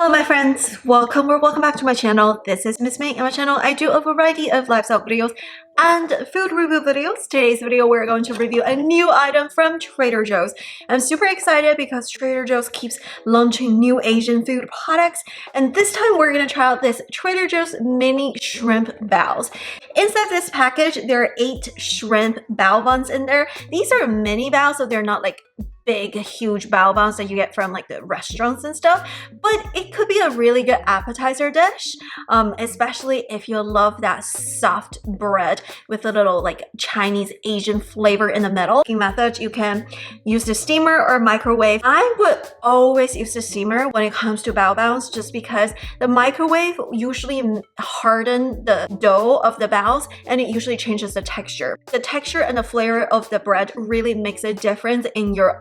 Hello my friends, welcome or welcome back to my channel. This is Miss May. On my channel I do a variety of lifestyle videos and food review videos. Today's video we're going to review a new item from Trader Joe's. I'm super excited because Trader Joe's keeps launching new Asian food products, and this time we're going to try out this Trader Joe's mini shrimp baos. Inside this package there are 8 shrimp bao buns in there. These are mini baos, so they're not like big huge bao buns that you get from like the restaurants and stuff, but it could be a really good appetizer dish, especially if you love that soft bread with a little like Chinese Asian flavor in the middle. Cooking method, you can use the steamer or microwave. I would always use the steamer when it comes to bao baos, just because the microwave usually harden the dough of the baos and it usually changes the texture. The texture and the flavor of the bread really makes a difference in your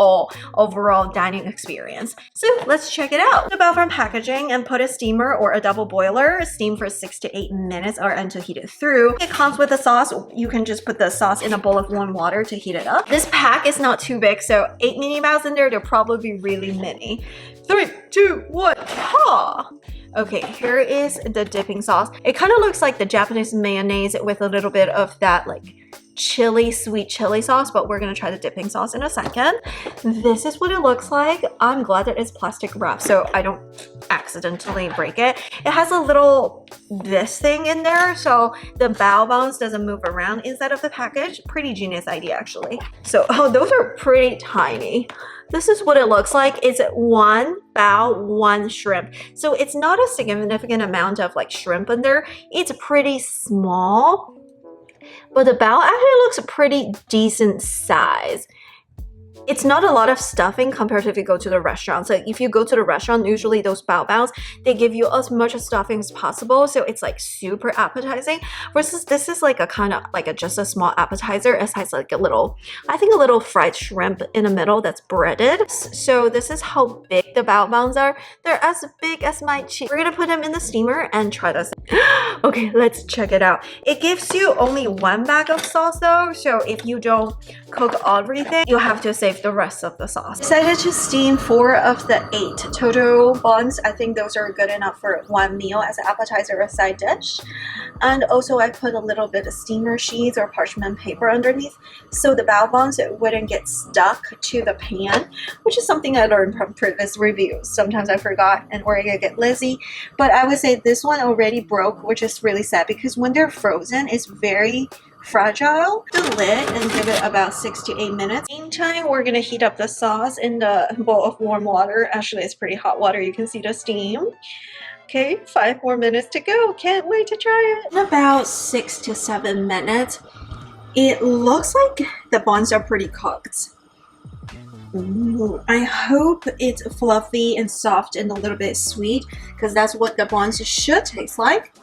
overall dining experience. So let's check it out. The bao from packaging and put a steamer or a double boiler, steam for 6 to 8 minutes or until heat it through. It comes with a sauce. You can just put the sauce in a bowl of warm water to heat it up. This pack is not too big, so 8 mini baos in there, they'll probably be really mini. 3, 2, 1, ha! Okay, here is the dipping sauce. It kind of looks like the Japanese mayonnaise with a little bit of that like chili, sweet chili sauce, but we're gonna try the dipping sauce in a second. This is what it looks like. I'm glad that it's plastic wrap so I don't accidentally break it. It has a little this thing in there so the bao buns doesn't move around inside of the package. Pretty genius idea actually. So those are pretty tiny. This is what it looks like. It's 1 bao, 1 shrimp. So it's not a significant amount of like shrimp in there. It's pretty small. But the bao actually looks a pretty decent size. It's not a lot of stuffing compared to if you go to the restaurant. So if you go to the restaurant, usually those bao baos, they give you as much stuffing as possible. So it's like super appetizing. Versus this is like a kind of like just a small appetizer. It has like a little, I think a little fried shrimp in the middle that's breaded. So this is how big the bao buns are. They're as big as my cheek. We're gonna put them in the steamer and try this. Okay, let's check it out. It gives you only 1 bag of sauce though. So if you don't cook everything, you have to save the rest of the sauce. Decided to steam 4 of the 8 total buns. I think those are good enough for 1 meal as an appetizer or side dish. And also I put a little bit of steamer sheets or parchment paper underneath so the bao buns wouldn't get stuck to the pan, which is something I learned from previous reviews. Sometimes I forgot and or I get lazy, but I would say this one already broke, which is really sad because when they're frozen it's very fragile. The lid and give it about 6 to 8 minutes. Meantime, we're gonna heat up the sauce in the bowl of warm water. Actually, it's pretty hot water. You can see the steam. Okay, 5 more minutes to go. Can't wait to try it. In about 6 to 7 minutes, it looks like the buns are pretty cooked. Ooh, I hope it's fluffy and soft and a little bit sweet because that's what the buns should taste like.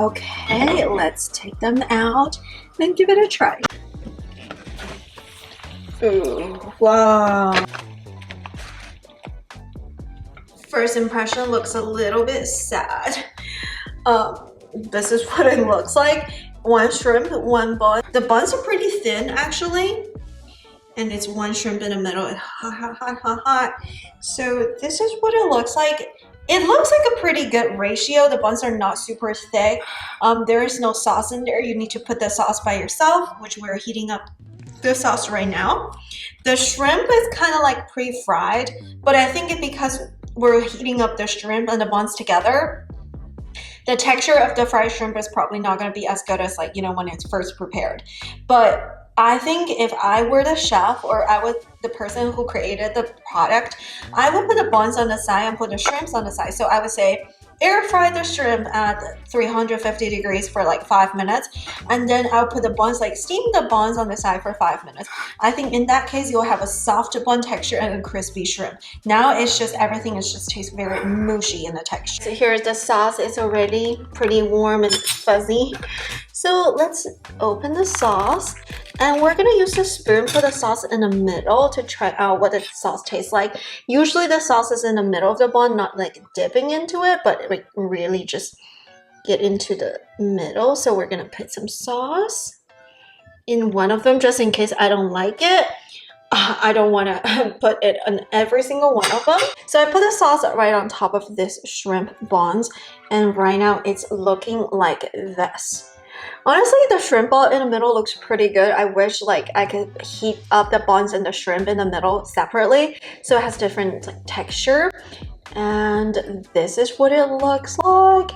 Okay, let's take them out and give it a try. Ooh, wow. First impression looks a little bit sad. This is what it looks like. 1 shrimp, 1 bun. The buns are pretty thin actually. And it's 1 shrimp in the middle. It's hot. So this is what it looks like. It looks like a pretty good ratio. The buns are not super thick. There is no sauce in there. You need to put the sauce by yourself, which we're heating up the sauce right now. The shrimp is kind of like pre-fried, but I think it's because we're heating up the shrimp and the buns together. The texture of the fried shrimp is probably not going to be as good as like, you know, when it's first prepared. But I think if I were the chef or I was the person who created the product, I would put the buns on the side and put the shrimps on the side. So I would say air fry the shrimp at 350 degrees for like 5 minutes, and then I'll put the buns, like steam the buns on the side for 5 minutes. I think in that case you'll have a soft bun texture and a crispy shrimp. Now it's just everything is just tastes very mushy in the texture. So here's the sauce. It's already pretty warm and fuzzy. So let's open the sauce, and we're gonna use a spoon for the sauce in the middle to try out what the sauce tastes like. Usually the sauce is in the middle of the bun, not like dipping into it, but like really just get into the middle. So we're gonna put some sauce in one of them just in case I don't like it. I don't want to put it on every single one of them. So I put the sauce right on top of this shrimp buns, and right now it's looking like this. Honestly, the shrimp ball in the middle looks pretty good. I wish like I could heat up the buns and the shrimp in the middle separately so it has different like, texture. And this is what it looks like.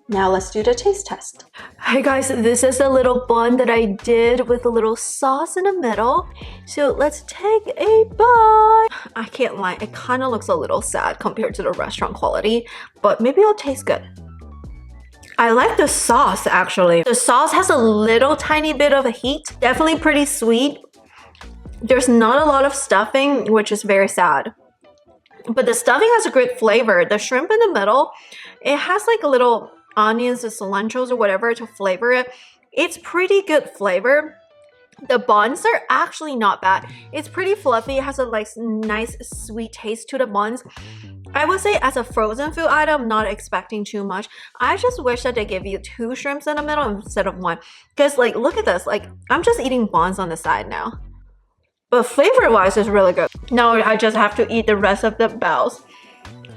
Now let's do the taste test. Hey guys, this is the little bun that I did with a little sauce in the middle. So let's take a bite. I can't lie, it kind of looks a little sad compared to the restaurant quality, but maybe it'll taste good. I like the sauce actually. The sauce has a little tiny bit of a heat. Definitely pretty sweet. There's not a lot of stuffing, which is very sad. But the stuffing has a great flavor. The shrimp in the middle, it has like a little onions or cilantros or whatever to flavor it. It's pretty good flavor. The buns are actually not bad. It's pretty fluffy. It has a like nice sweet taste to the buns. I would say as a frozen food item, not expecting too much. I just wish that they give you 2 shrimps in the middle instead of 1. Because like, look at this. Like, I'm just eating buns on the side now. But flavor-wise, it's really good. Now I just have to eat the rest of the baos,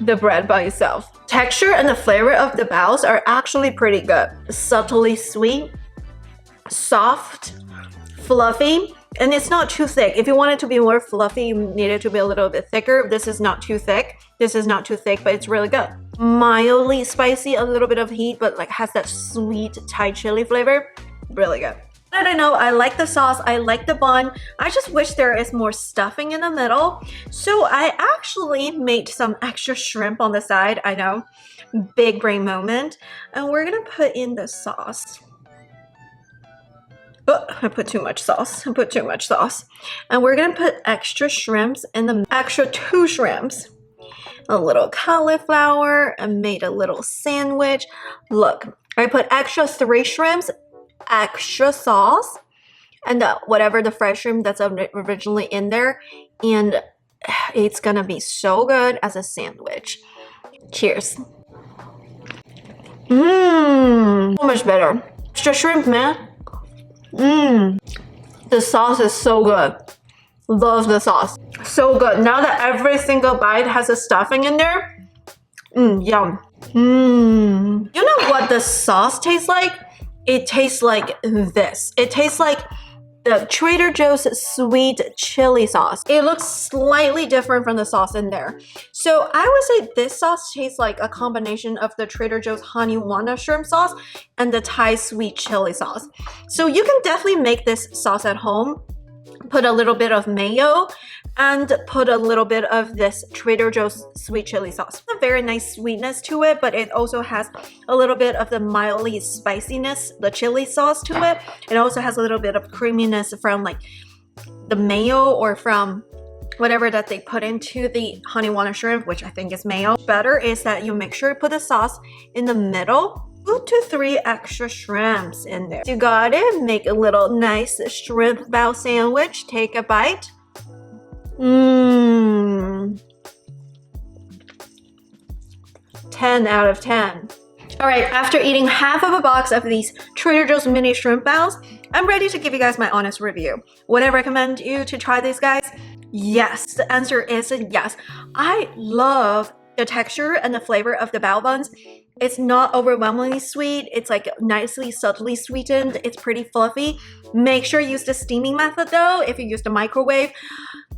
the bread by itself. Texture and the flavor of the baos are actually pretty good. Subtly sweet, soft, fluffy, and it's not too thick. If you want it to be more fluffy, you need it to be a little bit thicker. This is not too thick. This is not too thick, but it's really good. Mildly spicy, a little bit of heat, but like has that sweet Thai chili flavor. Really good. I don't know, I like the sauce, I like the bun. I just wish there is more stuffing in the middle. So I actually made some extra shrimp on the side. I know, big brain moment. And we're gonna put in the sauce. Oh, I put too much sauce. I put too much sauce. And we're gonna put extra shrimps in the extra 2 shrimps. A little cauliflower and made a little sandwich. Look, I put extra 3 shrimps, extra sauce, and whatever the fresh shrimp that's originally in there. And it's gonna be so good as a sandwich. Cheers. So much better. Extra shrimp, man. The sauce is so good. Love the sauce. So good. Now that every single bite has a stuffing in there. Yum. You know what the sauce tastes like? It tastes like this. It tastes like the Trader Joe's sweet chili sauce. It looks slightly different from the sauce in there. So I would say this sauce tastes like a combination of the Trader Joe's honey wana shrimp sauce and the Thai sweet chili sauce. So you can definitely make this sauce at home. Put a little bit of mayo and put a little bit of this Trader Joe's sweet chili sauce. A very nice sweetness to it, but it also has a little bit of the mildly spiciness, the chili sauce to it. It also has a little bit of creaminess from like the mayo or from whatever that they put into the honey wana shrimp, which I think is mayo. Better is that you make sure to put the sauce in the middle. 2 to 3 extra shrimps in there. You got it. Make a little nice shrimp bao sandwich. Take a bite. 10 out of 10. Alright, after eating half of a box of these Trader Joe's mini shrimp baos, I'm ready to give you guys my honest review. Would I recommend you to try these guys? Yes. The answer is yes. I love the texture and the flavor of the bao buns. It's not overwhelmingly sweet. It's like nicely, subtly sweetened. It's pretty fluffy. Make sure you use the steaming method though. If you use the microwave,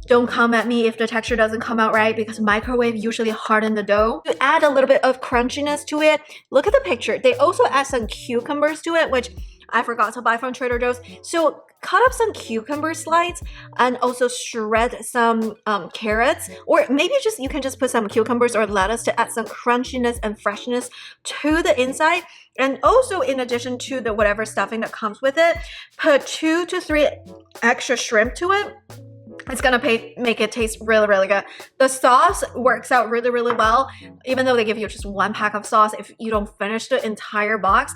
don't come at me if the texture doesn't come out right because microwave usually harden the dough. To add a little bit of crunchiness to it, look at the picture. They also add some cucumbers to it, which I forgot to buy from Trader Joe's. So cut up some cucumber slices and also shred some carrots, or maybe you can just put some cucumbers or lettuce to add some crunchiness and freshness to the inside. And also, in addition to the whatever stuffing that comes with it, put 2 to 3 extra shrimp to it. It's gonna make it taste really, really good. The sauce works out really, really well. Even though they give you just 1 pack of sauce, if you don't finish the entire box,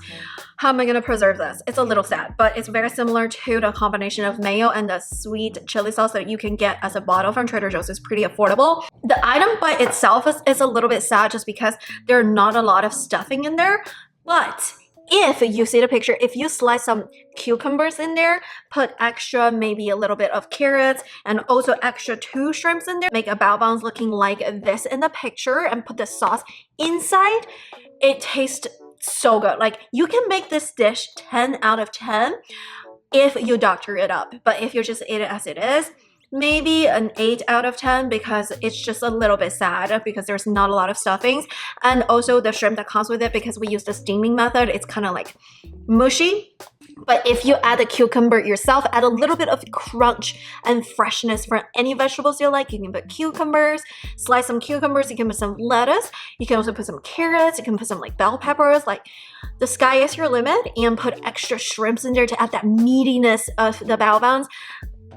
how am I gonna preserve this? It's a little sad, but it's very similar to the combination of mayo and the sweet chili sauce that you can get as a bottle from Trader Joe's. It's pretty affordable. The item by itself is a little bit sad just because there are not a lot of stuffing in there, but if you see the picture, if you slice some cucumbers in there, put extra, maybe a little bit of carrots, and also extra 2 shrimps in there, make a bao buns looking like this in the picture, and put the sauce inside, it tastes so good. Like, you can make this dish 10 out of 10 if you doctor it up. But if you just eat it as it is, maybe an 8 out of 10 because it's just a little bit sad because there's not a lot of stuffings. And also the shrimp that comes with it, because we use the steaming method, it's kind of like mushy. But if you add the cucumber yourself, add a little bit of crunch and freshness for any vegetables you like. You can put cucumbers, slice some cucumbers, you can put some lettuce, you can also put some carrots, you can put some like bell peppers, like the sky is your limit, and put extra shrimps in there to add that meatiness of the bao buns.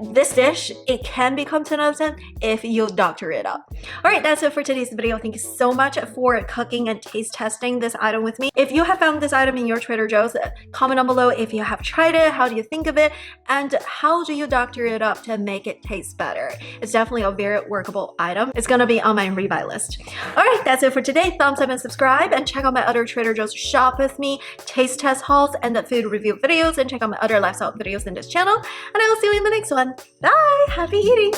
This dish, it can become 10 out of 10 if you doctor it up. All right, that's it for today's video. Thank you so much for cooking and taste testing this item with me. If you have found this item in your Trader Joe's, comment down below if you have tried it, how do you think of it, and how do you doctor it up to make it taste better. It's definitely a very workable item. It's gonna be on my rebuy list. All right, that's it for today. Thumbs up and subscribe, and check out my other Trader Joe's shop with me, taste test hauls, and the food review videos, and check out my other lifestyle videos in this channel, and I will see you in the next one. Bye! Happy eating!